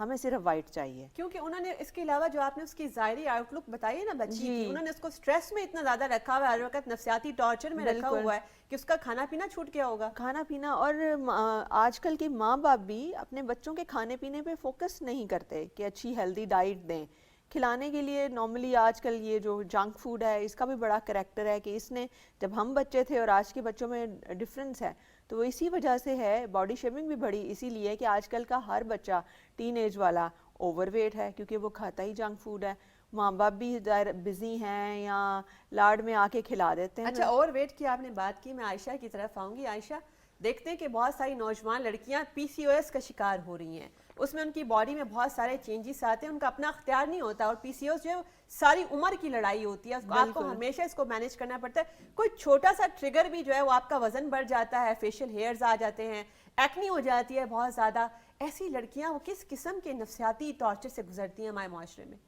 ہمیں صرف وائٹ چاہیے. کیونکہ انہوں نے اس کے علاوہ جو آپ نے اس کی ظاہری آؤٹ لک بتائی ہے نا بچی کی, انہوں نے اس کو سٹریس میں اتنا زیادہ رکھا ہوا ہے, ہر وقت نفسیاتی ٹارچر میں رکھا ہوا ہے کہ اس کا کھانا پینا چھوٹ گیا ہوگا. کھانا پینا, اور آج کل کے ماں باپ بھی اپنے بچوں کے کھانے پینے پہ فوکس نہیں کرتے کہ اچھی ہیلدی ڈائٹ دیں. کھلانے کے لیے نارملی آج کل یہ جو جنک فوڈ ہے اس کا بھی بڑا کریکٹر ہے کہ اس نے, جب ہم بچے تھے اور آج کے بچوں میں ڈفرینس ہے, تو وہ اسی وجہ سے ہے. باڈی شیمنگ بھی بڑی اسی لیے کہ آج کل کا ہر بچہ ٹین ایج والا اوور ویٹ ہے کیونکہ وہ کھاتا ہی جنک فوڈ ہے. ماں باپ بھی بزی ہیں یا لاڈ میں آ کے کھلا دیتے ہیں. اچھا, اوور ویٹ کی آپ نے بات کی, میں عائشہ کی طرف آؤں گی. عائشہ, دیکھتے ہیں کہ بہت ساری نوجوان لڑکیاں پی سی او ایس کا شکار ہو رہی ہیں, اس میں ان کی باڈی میں بہت سارے چینجز آتے ہیں, ان کا اپنا اختیار نہیں ہوتا, اور پی سی او ایس جو ہے ساری عمر کی لڑائی ہوتی ہے, آپ کو ہمیشہ اس کو مینیج کرنا پڑتا ہے. کوئی چھوٹا سا ٹریگر بھی جو ہے وہ آپ کا وزن بڑھ جاتا ہے, فیشل ہیئرز آ جاتے ہیں, ایکنی ہو جاتی ہے بہت زیادہ. ایسی لڑکیاں وہ کس قسم کے نفسیاتی ٹارچر سے گزرتی ہیں ہمارے معاشرے میں؟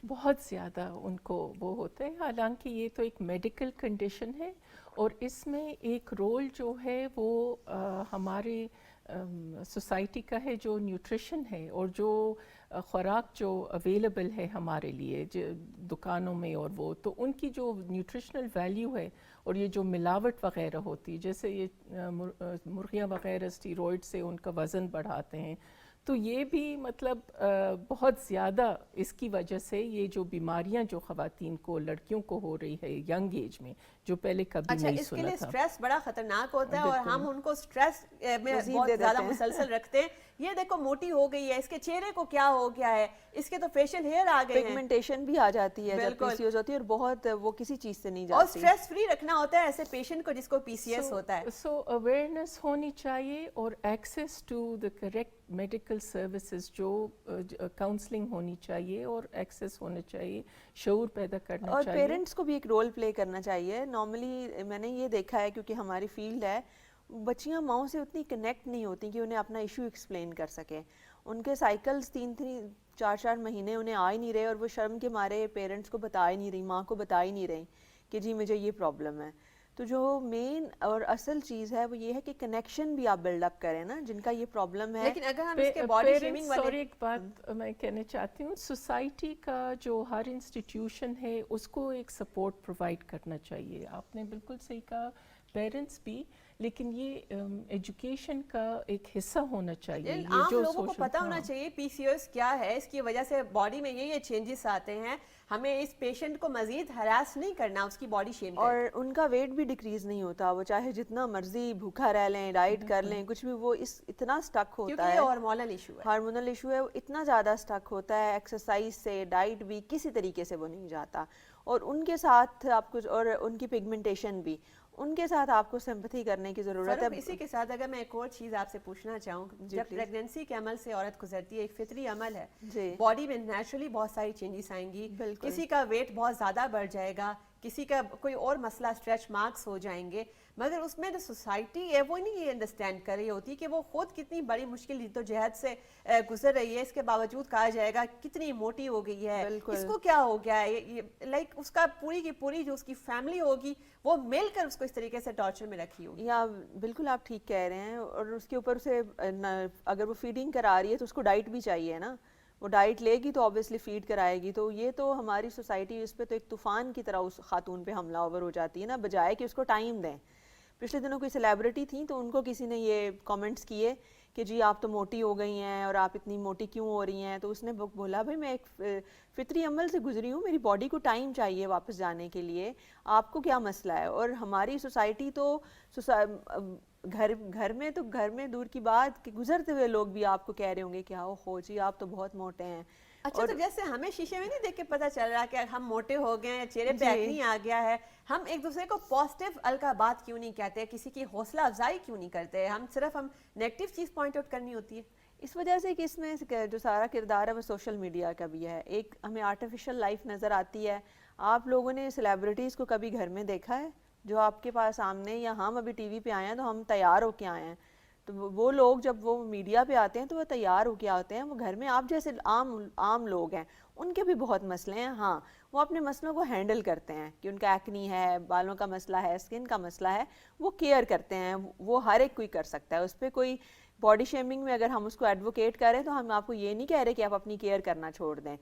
بہت زیادہ ان کو وہ ہوتا ہے. حالانکہ یہ تو ایک میڈیکل کنڈیشن ہے, اور اس میں ایک رول جو ہے وہ ہمارے سوسائٹی کا ہے, جو نیوٹریشن ہے اور جو خوراک جو اویلیبل ہے ہمارے لیے دکانوں میں, اور وہ تو ان کی جو نیوٹریشنل ویلیو ہے, اور یہ جو ملاوٹ وغیرہ ہوتی ہے, جیسے یہ مرغیاں وغیرہ اسٹیرائڈ سے ان کا وزن بڑھاتے ہیں, تو یہ بھی مطلب بہت زیادہ اس کی وجہ سے یہ جو بیماریاں جو خواتین کو, لڑکیوں کو ہو رہی ہے ینگ ایج میں, جو پہلے کبھی نہیں سنا تھا. اس کے لیے سٹریس بڑا خطرناک ہوتا ہے, اور ہم ان کو سٹریس میں بہت زیادہ مسلسل رکھتے ہیں. یہ دیکھو موٹی ہو گئی ہے, اس کے چہرے کو کیا ہو گیا ہے, اس کے تو فیشل ہیئر آ گئے ہیں, پگمنٹیشن بھی آ جاتی ہے جب پی سی او ایس ہوتی ہے, اور بہت وہ کسی چیز سے نہیں اور جاتی. سٹریس فری رکھنا ہوتا ہے ایسے پیشنٹ کو جس کو پی سی ایس ہوتا ہے. سو اویئرنیس ہونی چاہیے, اور access to the correct medical services, جو کاؤنسلنگ ہونی چاہیے اور ایکسیس ہونا چاہیے, شعور پیدا کرنا اور چاہیے. پیرنٹس کو بھی ایک رول پلے کرنا چاہیے. نارملی میں نے یہ دیکھا ہے, کیونکہ ہماری فیلڈ ہے, بچیاں ماؤں سے اتنی کنیکٹ نہیں ہوتی کہ انہیں اپنا ایشو ایکسپلین کر سکیں. ان کے سائیکلز 3-4 مہینے انہیں آ ہی نہیں رہے, اور وہ شرم کے مارے پیرنٹس کو بتا ہی نہیں رہی, ماں کو بتا ہی نہیں رہی کہ جی مجھے یہ پرابلم ہے. تو جو مین اور اصل چیز ہے وہ یہ ہے کہ کنیکشن بھی آپ بلڈ اپ کریں نا, جن کا یہ پرابلم ہے. لیکن اگر ہم اس کے باڈی شیمنگ والے, اور ایک بات میں کہنا چاہتی ہوں, سوسائٹی کا جو ہر انسٹیٹیوشن ہے اس کو ایک سپورٹ پرووائڈ کرنا چاہیے. آپ نے بالکل صحیح کہا, پیرنٹس بھی, لیکن یہ ایجوکیشن کا ایک حصہ ہونا چاہیے. عام لوگوں کو پتہ ہونا چاہیے پی سی او ایس کیا ہے, اس کی وجہ سے باڈی میں یہ چینجز آتے ہیں, ہمیں اس پیشنٹ کو مزید ہراس نہیں کرنا اس کی باڈی شیم اور ان کا ویٹ بھی ڈیکریز نہیں ہوتا, وہ چاہے جتنا مرضی بھوکا رہ لیں, ڈائٹ کر لیں, کچھ بھی, وہ اتنا سٹک ہوتا ہے, کیونکہ یہ ہارمونل ایشو ہے. ہارمونل ایشو ہے, وہ اتنا زیادہ سٹک ہوتا ہے, ایکسرسائز سے, ڈائٹ بھی کسی طریقے سے وہ نہیں جاتا. اور ان کے ساتھ آپ کچھ, اور ان کی پگمنٹیشن بھی, ان کے ساتھ آپ کو سمپتھی کرنے کی ضرورت ہے. اسی کے ساتھ اگر میں ایک اور چیز آپ سے پوچھنا چاہوں, جب پریگنینسی کے عمل سے عورت گزرتی ہے, ایک فطری عمل ہے, باڈی میں نیچرلی بہت ساری چینجز آئیں گی, کسی کا ویٹ بہت زیادہ بڑھ جائے گا, کسی کا کوئی اور مسئلہ اسٹریچ مارکس ہو جائیں گے, مگر اس میں جو سوسائٹی ہے وہ نہیں یہ انڈرسٹینڈ کر رہی ہوتی کہ وہ خود کتنی بڑی مشکل جدوجہد سے گزر رہی ہے. اس کے باوجود کہا جائے گا کتنی موٹی ہو گئی ہے, اس کو کیا ہو گیا ہے, لائک اس کا پوری کی پوری جو اس کی فیملی ہوگی وہ مل کر اس کو اس طریقے سے ٹارچر میں رکھی ہوگی. یا بالکل آپ ٹھیک کہہ رہے ہیں. اور اس کے اوپر سے اگر وہ فیڈنگ کرا رہی ہے تو اس کو ڈائٹ بھی چاہیے نا, وہ ڈائٹ لے گی تو آبویسلی فیڈ کرائے گی. تو یہ تو ہماری سوسائٹی اس پہ تو ایک طوفان کی طرح اس خاتون پہ حملہ آور ہو جاتی ہے نا, بجائے کہ اس کو ٹائم دیں. پچھلے دنوں کوئی سیلیبریٹی تھیں تو ان کو کسی نے یہ کامنٹس کیے کہ جی آپ تو موٹی ہو گئی ہیں اور آپ اتنی موٹی کیوں ہو رہی ہیں. تو اس نے بولا بھائی میں ایک فطری عمل سے گزری ہوں, میری باڈی کو ٹائم چاہیے واپس جانے کے لیے, آپ کو کیا مسئلہ ہے. اور ہماری سوسائٹی تو گھر میں دور کی بات کہ گزرتے ہوئے لوگ بھی آپ کو کہہ رہے ہوں گے کہ ہو جی آپ تو بہت موٹے ہیں. اچھا, تو جیسے ہمیں شیشے میں نہیں دیکھ کے پتہ چل رہا کہ ہم موٹے ہو گئے ہیں, چہرے پہ ایکنی آ گیا ہے, ہم ایک دوسرے کو پازیٹیو الکا بات کیوں نہیں کہتے, کسی کی حوصلہ افزائی کیوں نہیں کرتے, ہم نیگیٹو چیز پوائنٹ آؤٹ کرنی ہوتی ہے. اس وجہ سے کہ اس میں جو سارا کردار ہے وہ سوشل میڈیا کا بھی ہے. ایک ہمیں آرٹیفیشل لائف نظر آتی ہے. آپ لوگوں نے سیلیبریٹیز کو کبھی گھر میں دیکھا ہے جو آپ کے پاس سامنے, یا ہم ابھی ٹی وی پہ آئے ہیں تو ہم تیار ہو کے آئے ہیں, تو وہ لوگ جب وہ میڈیا پہ آتے ہیں تو وہ تیار ہو کے آتے ہیں. وہ گھر میں آپ جیسے عام لوگ ہیں, ان کے بھی بہت مسئلے ہیں. ہاں وہ اپنے مسئلوں کو ہینڈل کرتے ہیں کہ ان کا ایکنی ہے, بالوں کا مسئلہ ہے, اسکن کا مسئلہ ہے, وہ کیئر کرتے ہیں. وہ ہر ایک کوئی کر سکتا ہے, اس پہ کوئی باڈی شیمنگ میں اگر ہم اس کو ایڈوکیٹ کریں تو ہم آپ کو یہ نہیں کہہ رہے کہ آپ اپنی کیئر کرنا چھوڑ دیں.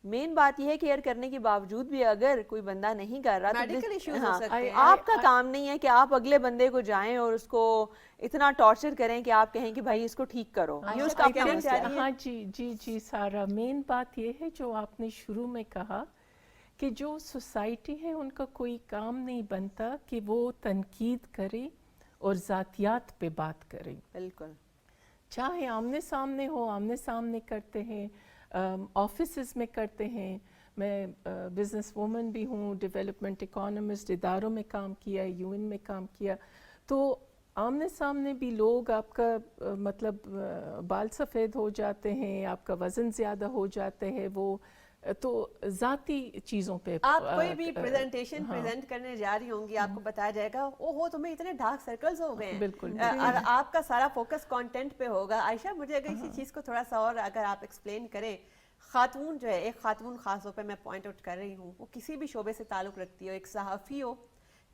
مین بات یہ ہے کیئر کرنے کے باوجود بھی اگر کوئی بندہ نہیں کر رہا میڈیکل ایشوز ہو سکتے ہیں. آپ کا کام نہیں ہے کہ آپ اگلے بندے کو جائیں اور اس کو اتنا ٹارچر کریں کہ آپ کہیں کہ بھائی اس کو ٹھیک کرو. یہ اس کا اپنا مسئلہ ہے. ہاں جی سارا مین بات یہ ہے جو آپ نے شروع میں کہا کہ جو سوسائٹی ہے ان کا کوئی کام نہیں بنتا کہ وہ تنقید کرے اور ذاتیات پہ بات کریں. بالکل. چاہے آمنے سامنے ہو, آمنے سامنے کرتے ہیں, آفیسز میں کرتے ہیں. میں بزنس وومن بھی ہوں, ڈیولپمنٹ اکانومسٹ اداروں میں کام کیا, UN میں کام کیا, تو آمنے سامنے بھی لوگ آپ کا مطلب بال سفید ہو جاتے ہیں, آپ کا وزن زیادہ ہو جاتے ہیں, وہ تو ذاتی چیزوں پہ آپ کوئی بھی پریزنٹیشن پریزنٹ کرنے جا رہی ہوں گی, آپ کو بتایا جائے گا او ہو تمہیں اتنے ڈارک سرکلز ہو گئے ہیں, بالکل, اور آپ کا سارا فوکس کانٹینٹ پہ ہوگا. عائشہ مجھے اگر اسی چیز کو تھوڑا سا اور اگر آپ ایکسپلین کریں, خاتون جو ہے, ایک خاتون خاص طور پہ میں پوائنٹ آؤٹ کر رہی ہوں, وہ کسی بھی شعبے سے تعلق رکھتی ہو, ایک صحافی ہو,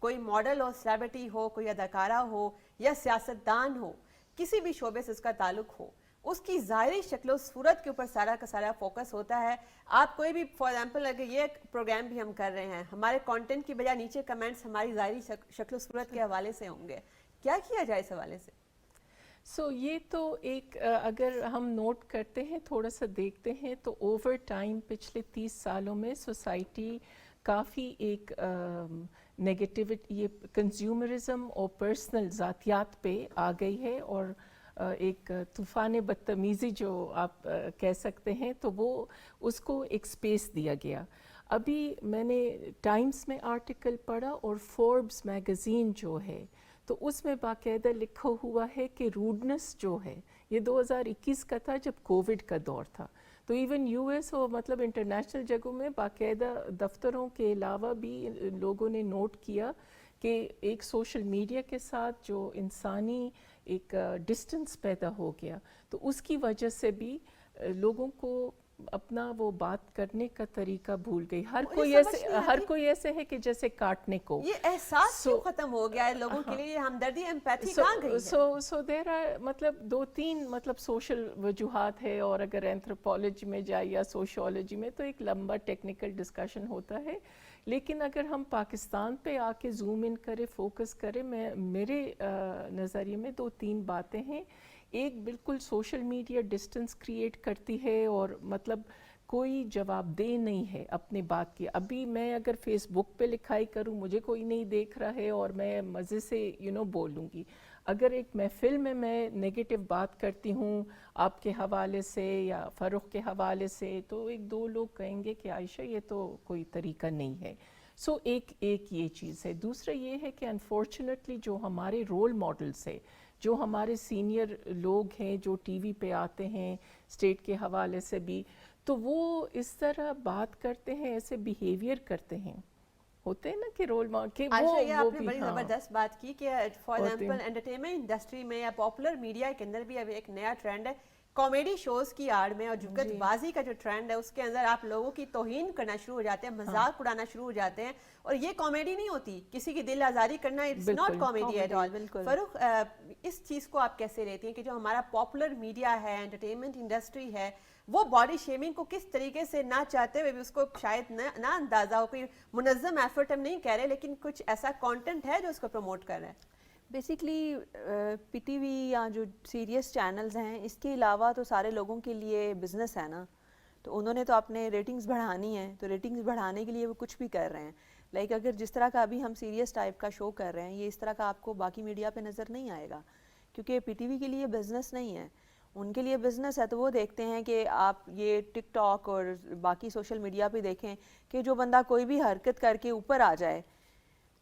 کوئی ماڈل ہو, سیلیبریٹی ہو, کوئی اداکارہ ہو یا سیاستدان ہو, کسی بھی شعبے سے اس کا تعلق ہو, اس کی ظاہری شکل و صورت کے اوپر سارا کا سارا فوکس ہوتا ہے. آپ کوئی بھی فار ایگزامپل اگر یہ پروگرام بھی ہم کر رہے ہیں, ہمارے کانٹینٹ کی بجائے نیچے کمنٹس ہماری ظاہری شکل و صورت کے حوالے سے ہوں گے. کیا کیا جائے اس حوالے سے؟ یہ تو ایک اگر ہم نوٹ کرتے ہیں, تھوڑا سا دیکھتے ہیں, تو اوور ٹائم پچھلے 30 سالوں میں سوسائٹی کافی ایک نیگیٹیوٹی, یہ کنزیومرزم اور پرسنل ذاتیات پہ آ گئی ہے, اور ایک طوفان بدتمیزی جو آپ کہہ سکتے ہیں, تو وہ اس کو ایک سپیس دیا گیا. ابھی میں نے ٹائمز میں آرٹیکل پڑھا اور فوربس میگزین جو ہے, تو اس میں باقاعدہ لکھا ہوا ہے کہ روڈنس جو ہے, یہ 2021 کا تھا جب کووڈ کا دور تھا, تو ایون US اور مطلب انٹرنیشنل جگہوں میں باقاعدہ دفتروں کے علاوہ بھی لوگوں نے نوٹ کیا کہ ایک سوشل میڈیا کے ساتھ جو انسانی ایک ڈسٹنس پیدا ہو گیا, تو اس کی وجہ سے بھی لوگوں کو اپنا وہ بات کرنے کا طریقہ بھول گئی. ہر کوئی ایسے ہے کہ جیسے کاٹنے کو, یہ احساس کیوں ختم ہو گیا ہے لوگوں کے لیے, ہمدردی ایمپیتھی کہاں گئی ہے؟ سو دیر آر مطلب 2-3 مطلب سوشل وجوہات ہے, اور اگر اینتھروپولوجی میں جائے یا سوشیولوجی میں تو ایک لمبا ٹیکنیکل ڈسکشن ہوتا ہے. لیکن اگر ہم پاکستان پہ آ کے زوم ان کرے, فوکس کرے, میرے نظریے میں 2-3 باتیں ہیں. ایک بالکل سوشل میڈیا ڈسٹنس کریٹ کرتی ہے, اور مطلب کوئی جواب دہ نہیں ہے اپنی بات کی. ابھی میں اگر فیس بک پہ لکھائی کروں, مجھے کوئی نہیں دیکھ رہا ہے اور میں مزے سے بولوں گی. اگر ایک محفل میں نیگیٹو بات کرتی ہوں آپ کے حوالے سے یا فروخ کے حوالے سے, تو 1-2 لوگ کہیں گے کہ عائشہ یہ تو کوئی طریقہ نہیں ہے. ایک یہ چیز ہے. دوسرا یہ ہے کہ انفارچونیٹلی جو ہمارے رول ماڈلس ہے, جو ہمارے سینئر لوگ ہیں جو ٹی وی پہ آتے ہیں اسٹیٹ کے حوالے سے بھی, تو وہ اس طرح بات کرتے ہیں, ایسے بیہیویئر کرتے ہیں, ہوتے ہیں نا کہ رول ماڈل کہ وہ یہ آپ نے بڑی زبردست بات کی کہ فار ایگزامپل انٹرٹینمنٹ انڈسٹری میں یا پاپولر میڈیا کے اندر بھی اب ایک نیا ٹرینڈ ہے کامیڈی شوز کی آڑ میں, اور جھگت بازی کا جو ٹرینڈ ہے اس کے اندر آپ لوگوں کی توہین کرنا شروع ہو جاتے ہیں, مذاق اڑانا شروع ہو جاتے ہیں, اور یہ کامیڈی نہیں ہوتی, کسی کی دل آزاری کرنا it's not comedy at all. Farrukh, اس چیز کو آپ کیسے لیتی ہیں کہ جو ہمارا پاپولر میڈیا ہے, انٹرٹینمنٹ انڈسٹری ہے, وہ باڈی شیمنگ کو کس طریقے سے نہ چاہتے ہوئے بھی اس کو شاید نہ اندازہ ہو, کوئی منظم ایفرٹ ہم نہیں کہہ رہے, لیکن کچھ ایسا کانٹینٹ ہے جو اس کو پروموٹ کر رہا ہے. بیسیکلی پی ٹی وی یا جو سیریس چینلز ہیں, اس کے علاوہ تو سارے لوگوں کے لیے بزنس ہے نا, تو انہوں نے تو اپنے ریٹنگز بڑھانی ہیں, تو ریٹنگز بڑھانے کے لیے وہ کچھ بھی کر رہے ہیں. لائک اگر جس طرح کا ابھی ہم سیریس ٹائپ کا شو کر رہے ہیں, یہ اس طرح کا آپ کو باقی میڈیا پہ نظر نہیں آئے گا, کیونکہ پی ٹی وی کے لیے بزنس نہیں ہے. ان کے لیے بزنس ہے تو وہ دیکھتے ہیں کہ آپ یہ ٹک ٹاک اور باقی سوشل میڈیا پہ دیکھیں کہ جو بندہ کوئی بھی حرکت کر کے اوپر آ جائے,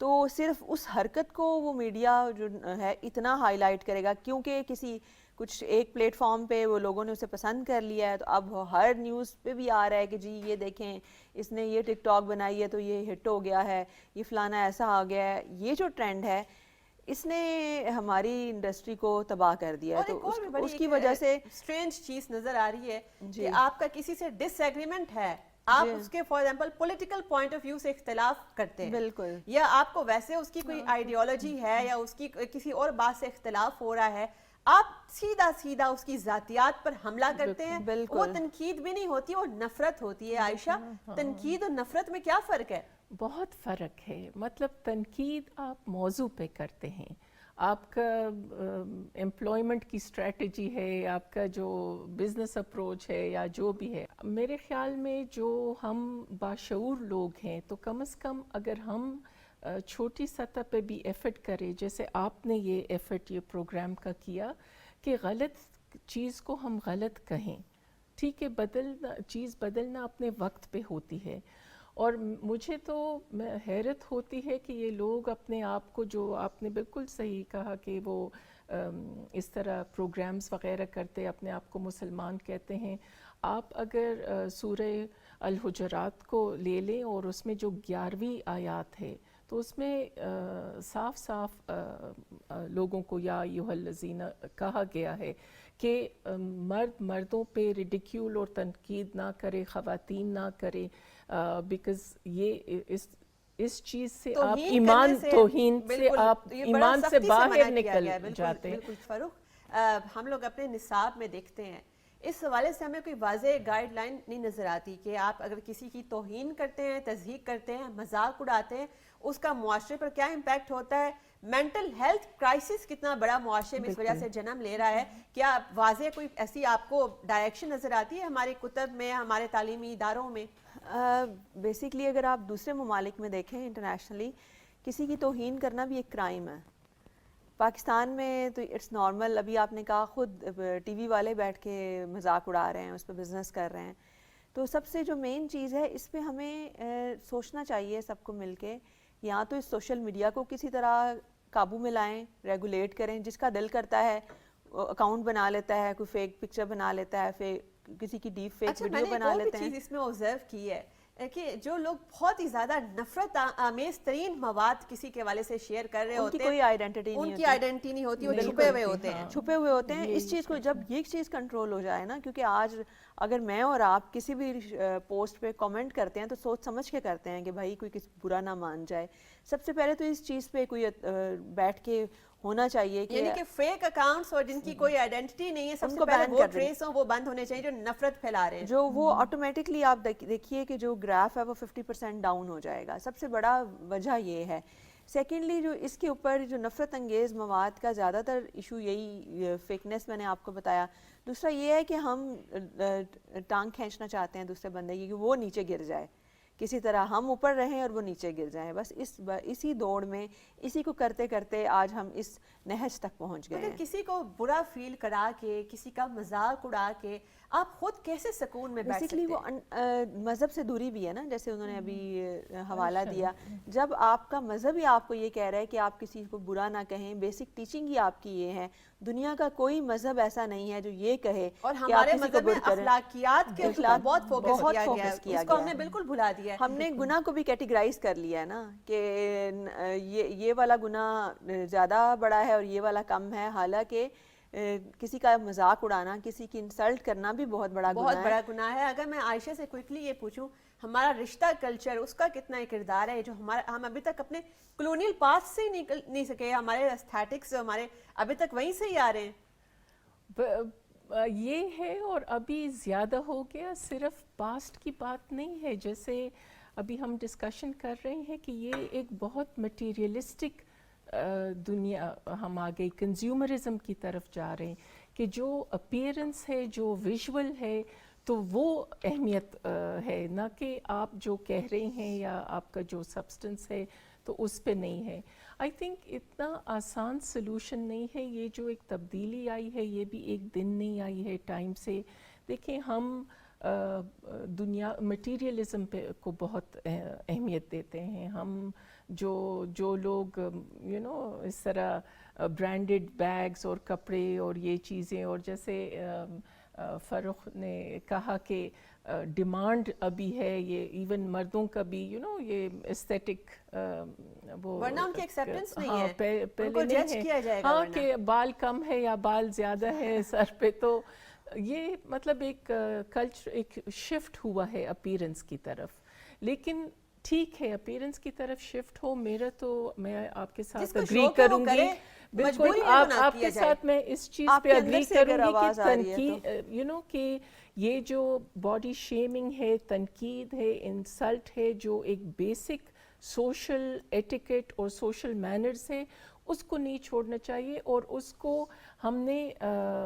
تو صرف اس حرکت کو وہ میڈیا جو ہے اتنا ہائی لائٹ کرے گا, کیونکہ کسی کچھ ایک پلیٹ فارم پہ وہ لوگوں نے اسے پسند کر لیا ہے, تو اب ہر نیوز پہ بھی آ رہا ہے کہ جی یہ دیکھیں اس نے یہ ٹک ٹاک بنائی ہے تو یہ ہٹ ہو گیا ہے, یہ فلانا ایسا آ گیا ہے. یہ جو ٹرینڈ ہے اس نے ہماری انڈسٹری کو تباہ کر دیا ہے. تو اس کی وجہ سے اسٹرینج چیز نظر آ رہی ہے کہ آپ کا کسی سے ڈس ایگریمنٹ ہے, آپ اس کے for example political point of view سے اختلاف کرتے ہیں, بالکل, یا آپ کو ویسے اس کی کوئی آئیڈیالوجی ہے یا اس کی کسی اور بات سے اختلاف ہو رہا ہے, آپ سیدھا سیدھا اس کی ذاتیات پر حملہ کرتے ہیں. بالکل. وہ تنقید بھی نہیں ہوتی, وہ نفرت ہوتی ہے. عائشہ, تنقید اور نفرت میں کیا فرق ہے؟ بہت فرق ہے. مطلب تنقید آپ موضوع پہ کرتے ہیں, آپ کا امپلائمنٹ کی اسٹریٹجی ہے, آپ کا جو بزنس اپروچ ہے یا جو بھی ہے. میرے خیال میں جو ہم باشعور لوگ ہیں تو کم از کم اگر ہم چھوٹی سطح پہ بھی ایفرٹ کریں, جیسے آپ نے یہ ایفرٹ یہ پروگرام کا کیا کہ غلط چیز کو ہم غلط کہیں, ٹھیک ہے, چیز بدلنا اپنے وقت پہ ہوتی ہے. اور مجھے تو حیرت ہوتی ہے کہ یہ لوگ اپنے آپ کو, جو آپ نے بالکل صحیح کہا کہ وہ اس طرح پروگرامز وغیرہ کرتے اپنے آپ کو مسلمان کہتے ہیں. آپ اگر سورہ الحجرات کو لے لیں اور اس میں جو 11ویں آیات ہے تو اس میں صاف صاف لوگوں کو یا ایھا الذین کہا گیا ہے کہ مرد مردوں پہ ریڈیکیول اور تنقید نہ کرے, خواتین نہ کرے, بیکاز یہ اس چیز سے آپ ایمان توہین سے آپ ایمان سے باہر نکل جاتے ہیں. بالکل فاروق, ہم لوگ اپنے نصاب میں دیکھتے ہیں, اس حوالے سے ہمیں کوئی واضح گائیڈ لائن نہیں نظر آتی کہ آپ اگر کسی کی توہین کرتے ہیں, تضحیق کرتے ہیں, مذاق اڑاتے ہیں, اس کا معاشرے پر کیا امپیکٹ ہوتا ہے. مینٹل ہیلتھ کرائسس کتنا بڑا معاشرے میں اس وجہ سے جنم لے رہا ہے. کیا واضح کوئی ایسی آپ کو ڈائریکشن نظر آتی ہے ہماری کتب میں, ہمارے تعلیمی اداروں میں؟ بیسکلی اگر آپ دوسرے ممالک میں دیکھیں انٹرنیشنلی, کسی کی توہین کرنا بھی ایک کرائم ہے. پاکستان میں تو اٹس نارمل. ابھی آپ نے کہا خود ٹی وی والے بیٹھ کے مذاق اڑا رہے ہیں, اس پہ بزنس کر رہے ہیں. تو سب سے جو مین چیز ہے اس پہ ہمیں سوچنا چاہیے سب کو مل کے, یا تو اس سوشل میڈیا کو کسی طرح قابو میں لائیں, ریگولیٹ کریں. جس کا دل کرتا ہے اکاؤنٹ بنا لیتا ہے, کوئی فیک پکچر بنا لیتا ہے, کسی کی ڈیپ فیک ویڈیو بنا لیتے ہیں. چیز اس میں آبزرو کی ہے کہ جو لوگ بہت ہی زیادہ نفرت آمیز ترین مواد کسی کے حوالے سے شیئر کر رہے ہوتے ہیں, کوئی آئیڈینٹی نہیں ہوتی, وہ چھپے ہوئے ہوتے ہیں. چھپے ہوئے ہوتے ہیں. اس چیز کو جب یہ چیز کنٹرول ہو جائے نا, کیونکہ آج اگر میں اور آپ کسی بھی پوسٹ پہ کامنٹ کرتے ہیں تو سوچ سمجھ کے کرتے ہیں کہ بھائی کوئی کسی برا نہ مان جائے. سب سے پہلے تو اس چیز پہ کوئی بیٹھ کے ہونا چاہیے کہ فیک اکاؤنٹس اور جن کی کوئی آئیڈینٹی نہیں ہے, سب سے پہلے وہ ٹریس ہوں, وہ بند ہونے چاہیے جو نفرت پھیلا رہے ہیں. جو وہ آٹومیٹکلی آپ دیکھیے کہ جو گراف ہے وہ 50% ڈاؤن ہو جائے گا. سب سے بڑا وجہ یہ ہے. سیکنڈلی جو اس کے اوپر جو نفرت انگیز مواد کا زیادہ تر ایشو یہی فیکنیس میں نے آپ کو بتایا. دوسرا یہ ہے کہ ہم ٹانگ کھینچنا چاہتے ہیں دوسرے بندے کی کہ وہ نیچے گر جائے, کسی طرح ہم اوپر رہیں اور وہ نیچے گر جائیں. بس اسی دوڑ میں, اسی کو کرتے کرتے آج ہم اس نہج تک پہنچ گئے ہیں. کسی کو برا فیل کرا کے, کسی کا مذاق اڑا کے آپ خود کیسے سکون میں بیٹھ سکتے ہیں؟ وہ مذہب سے دوری بھی ہے نا, جیسے انہوں نے ابھی حوالہ دیا. جب آپ کا مذہب ہی آپ کو یہ کہہ رہا ہے کہ آپ کسی کو برا نہ کہیں, بیسک ٹیچنگ ہی آپ کی یہ ہے. دنیا کا کوئی مذہب ایسا نہیں ہے جو یہ کہے. اور ہمارے مذہب میں اخلاقیات کے اوپر بہت فوکس کیا گیا, اس کو ہم نے بالکل بھلا دیا. ہم نے گناہ کو بھی کیٹیگرائز کر لیا ہے نا, کہ یہ والا گناہ زیادہ بڑا ہے اور یہ والا کم ہے. حالانکہ کسی کا مذاق اڑانا, کسی کی انسلٹ کرنا بھی بہت بڑا گناہ ہے. اگر میں عائشہ سے کوئکلی یہ پوچھوں, ہمارا رشتہ کلچر, اس کا کتنا کردار ہے جو ہم ابھی تک اپنے کلونیل پاس سے نکل نہیں سکے, ہمارے ایستھیٹکس ہمارے ابھی تک وہیں سے ہی آ رہے ہیں. یہ ہے, اور ابھی زیادہ ہو گیا. صرف پاسٹ کی بات نہیں ہے, جیسے ابھی ہم ڈسکشن کر رہے ہیں کہ یہ ایک بہت مٹیریلسٹک دنیا, ہم آگے کنزیومرزم کی طرف جا رہے ہیں کہ جو اپیرنس ہے, جو ویژول ہے, تو وہ اہمیت ہے, نہ کہ آپ جو کہہ رہے ہیں یا آپ کا جو سبسٹنس ہے تو اس پہ نہیں ہے. آئی تھنک اتنا آسان سلوشن نہیں ہے. یہ جو ایک تبدیلی آئی ہے یہ بھی ایک دن نہیں آئی ہے ٹائم سے. دیکھیں ہم دنیا مٹیریلزم پہ کو بہت اہمیت دیتے ہیں. ہم جو لوگ اس طرح برانڈڈ بیگز اور کپڑے اور یہ چیزیں, اور جیسے فاروق نے کہا کہ ڈیمانڈ ابھی ہے یہ ایون مردوں کا بھی, یہ ایستھیٹک وہ ورنہ ان کی ایکسیپٹنس نہیں ہے, ان کو جج کیا جائے گا کہ بال کم ہے یا بال زیادہ ہے سر پہ. تو یہ مطلب ایک کلچر, ایک شفٹ ہوا ہے اپیرنس کی طرف. لیکن ٹھیک ہے اپیرنس کی طرف شفٹ ہو، میرا تو میں آپ کے جس ساتھ کو اگری شوق ہے وہ کروں گی، کرے، بالکل مجبوری میں تو نہ آپ کیا کے جائے۔ ساتھ میں اس چیز آپ پہ کے اندر اگری سے اگر کروں گی کہ آواز آ رہی ہے تو تنقید کہ یہ جو باڈی شیمنگ ہے، تنقید ہے، انسلٹ ہے، جو ایک بیسک سوشل ایٹیکٹ اور سوشل مینرز ہے، اس کو نہیں چھوڑنا چاہیے، اور اس کو ہم نے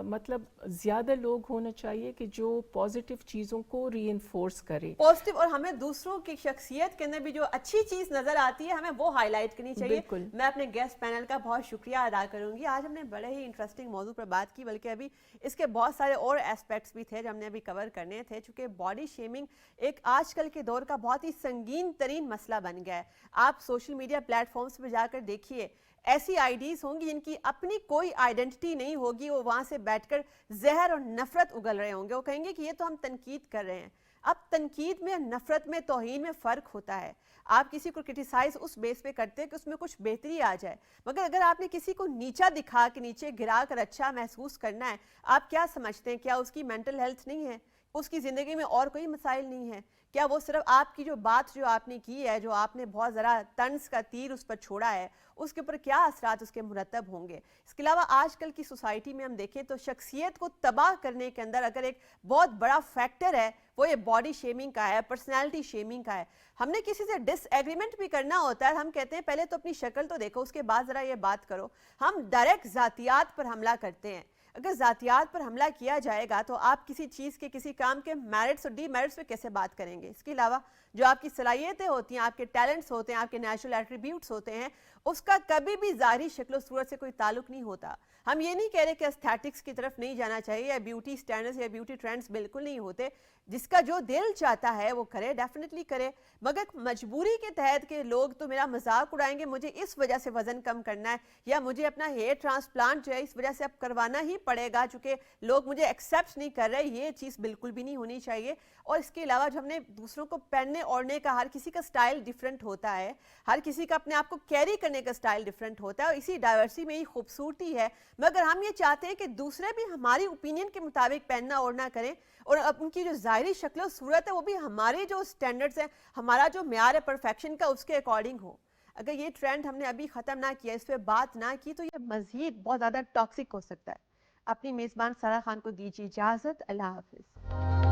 مطلب زیادہ لوگ ہونا چاہیے کہ جو پازیٹیو چیزوں کو ری انفورس کرے، پازیٹیو، اور ہمیں دوسروں کی شخصیت کے اندر بھی جو اچھی چیز نظر آتی ہے ہمیں وہ ہائی لائٹ کرنی چاہیے۔ بالکل۔ میں اپنے گیسٹ پینل کا بہت شکریہ ادا کروں گی، آج ہم نے بڑے ہی انٹرسٹنگ موضوع پر بات کی، بلکہ ابھی اس کے بہت سارے اور اسپیکٹس بھی تھے جو ہم نے ابھی کور کرنے تھے، چونکہ باڈی شیمنگ ایک آج کل کے دور کا بہت ہی سنگین ترین مسئلہ بن گیا ہے۔ آپ سوشل میڈیا پلیٹ فارمز پہ جا کر دیکھیے، ایسی آئی ڈیز ہوں گی جن کی اپنی کوئی آئیڈینٹی نہیں ہوگی، وہ وہاں سے بیٹھ کر زہر اور نفرت اگل رہے ہوں گے، وہ کہیں گے کہ یہ تو ہم تنقید کر رہے ہیں۔ اب تنقید میں، نفرت میں، توہین میں فرق ہوتا ہے۔ آپ کسی کو کرٹیسائز اس بیس پہ کرتے ہیں کہ اس میں کچھ بہتری آ جائے، مگر اگر آپ نے کسی کو نیچا دکھا کے، نیچے گرا کر اچھا محسوس کرنا ہے، آپ کیا سمجھتے ہیں؟ کیا اس کی مینٹل ہیلتھ نہیں ہے؟ اس کی زندگی میں اور کوئی مسائل نہیں ہیں؟ کیا وہ صرف آپ کی جو بات جو آپ نے کی ہے، جو آپ نے بہت ذرا طنز کا تیر اس پر چھوڑا ہے، اس کے اوپر کیا اثرات اس کے مرتب ہوں گے؟ اس کے علاوہ آج کل کی سوسائٹی میں ہم دیکھیں تو شخصیت کو تباہ کرنے کے اندر اگر ایک بہت بڑا فیکٹر ہے وہ یہ باڈی شیمنگ کا ہے، پرسنالٹی شیمنگ کا ہے۔ ہم نے کسی سے ڈس ایگریمنٹ بھی کرنا ہوتا ہے، ہم کہتے ہیں پہلے تو اپنی شکل تو دیکھو، اس کے بعد ذرا یہ بات کرو۔ ہم ڈائریکٹ ذاتیات پر حملہ کرتے ہیں۔ اگر ذاتیات پر حملہ کیا جائے گا تو آپ کسی چیز کے، کسی کام کے میرٹس اور ڈی میرٹس پہ کیسے بات کریں گے؟ اس کے علاوہ جو آپ کی صلاحیتیں ہوتی ہیں، آپ کے ٹیلنٹس ہوتے ہیں، آپ کے نیچرل ایٹریبیوٹس ہوتے ہیں، اس کا کبھی بھی ظاہری شکل و صورت سے کوئی تعلق نہیں ہوتا۔ ہم یہ نہیں کہہ رہے کہ ایستھیٹکس کی طرف نہیں جانا چاہیے، یا بیوٹی سٹینڈرڈز یا بیوٹی ٹرینڈز بالکل نہیں ہوتے۔ جس کا جو دل چاہتا ہے وہ کرے، ڈیفینیٹلی کرے، مگر مجبوری کے تحت کہ لوگ تو میرا مذاق اڑائیں گے، مجھے اس وجہ سے وزن کم کرنا ہے، یا مجھے اپنا ہیئر ٹرانسپلانٹ جو ہے اس وجہ سے اب کروانا ہی پڑے گا چونکہ لوگ مجھے ایکسیپٹ نہیں کر رہے، یہ چیز بالکل بھی نہیں ہونی چاہیے۔ اور اس کے علاوہ جو ہم نے دوسروں کو پہننے اوڑھنے کا، ہر کسی کا سٹائل ڈیفرنٹ ہوتا ہے، ہر کسی کا اپنے آپ کو کیری کرنے کا سٹائل ڈیفرنٹ ہوتا ہے، اور اسی ڈائیورسٹی میں ہی خوبصورتی ہے۔ مگر ہم یہ چاہتے ہیں کہ دوسرے بھی ہماری اوپینین کے مطابق پہننا اوڑھنا کریں، اور ان کی جو ظاہری شکل و صورت ہے وہ بھی ہمارے جو سٹینڈرڈز ہیں، ہمارا جو معیار ہے پرفیکشن کا، اس کے اکارڈنگ ہو۔ اگر یہ ٹرینڈ ہم نے ابھی ختم نہ کیا، اس پہ بات نہ کی، تو یہ مزید بہت زیادہ ٹاکسک ہو سکتا ہے۔ اپنی میزبان سارہ خان کو دیجیے اجازت، اللہ حافظ۔